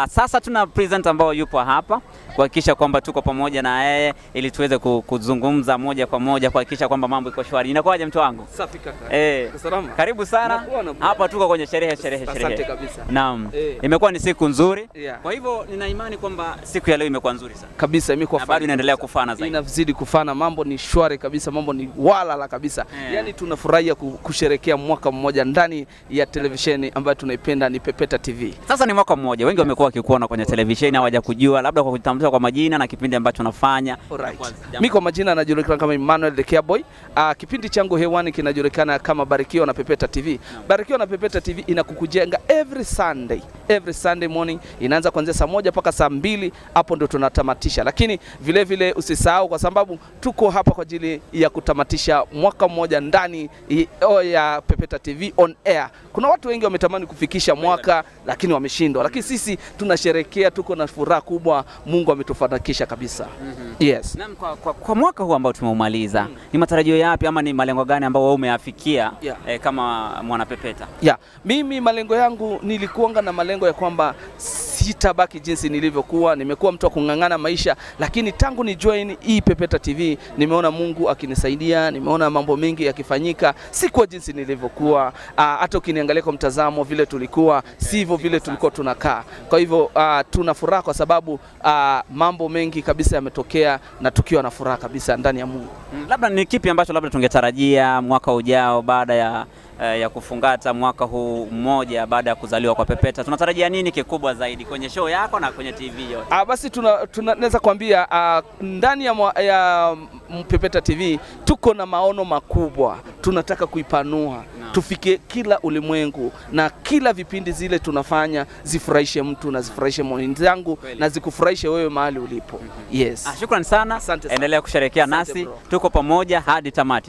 Sasa tuna presenter ambao yupo hapa kuhakikisha kwamba tuko pamoja na yeye ili tuweze kuzungumza moja kwa moja kuhakikisha kwamba mambo iko shwari. Inakuwaje mtu wangu? Safi kaka. Salama. Karibu sana. Hapa tuko kwenye sherehe. Asante kabisa. Naam. Imekuwa ni siku nzuri. Kwa hivyo nina imani kwamba siku ya leo imekuwa nzuri sana. Kabisa imekuwa bado inaendelea kufana zaidi. Inazidi kufana, mambo ni shwari kabisa, mambo ni walala kabisa. Yaani tunafurahia kusherehekea mwaka mmoja ndani ya televisheni ambayo tunaipenda ni Pepeta TV. Sasa ni mwaka mmoja. Wengi wamekuwa wakikuona kwenye televisheni hawaja kujua labda kwa kutambulisha kwa majina na kipindi ambacho unafanya. Mimi kwa majina najulikana kama Emmanuel the Careboy. Kipindi changu hewani kinajulikana kama Barikiwa na Pepeta TV. Barikiwa na Pepeta TV inakukujenga every Sunday morning, inaanza kuanzia saa 1 mpaka saa 2, hapo ndio tunatamatisha. Lakini vile vile usisahau, kwa sababu tuko hapa kwa ajili ya kutamatisha mwaka mmoja ndani ya Pepeta TV on air. Kuna watu wengi wametamani kufikisha mwaka lakini wameshindwa, lakini sisi tunasherehekea, tuko na furaha kubwa, Mungu ametufanikisha kabisa. Yes. Na kwa mwaka huu ambao tumeumaliza, ni matarajio yapi ama ni malengo gani ambao wewe umeafikia kama mwana Pepeta? Mimi malengo yangu nilikuanga na malengo ya kwamba sitabaki jinsi nilivyokuwa. Nimekuwa mtu wa kung'ang'ana maisha, lakini tangu ni join hii Pepeta TV nimeona Mungu akinisaidia, nimeona mambo mengi yakifanyika, sikuwa jinsi nilivyokuwa. Hata ukiniangalia kwa mtazamo vile tulikuwa, sivyo vile tulikuwa tunakaa. Kwa hivyo tuna furaha kwa sababu mambo mengi kabisa yametokea na tukiwa na furaha kabisa ndani ya Mungu. Labda ni kipi ambacho labda tungetarajia mwaka ujao baada ya kufungata mwaka huu mmoja baada ya kuzaliwa kwa Pepeta? Tunatarajia nini kikubwa zaidi kwenye show yako na kwenye TV yote? Basi tunaweza kuambia ndani ya Pepeta TV tuko na maono makubwa, tunataka kuipanua tufike kila ulimwengu, na kila vipindi zile tunafanya zifurahishe mtu na zifurahishe mwenzangu na zikufurahishe wewe mahali ulipo. Yes. Shukrani sana. Endelea kusherehekea nasi, tuko pamoja hadi tamati.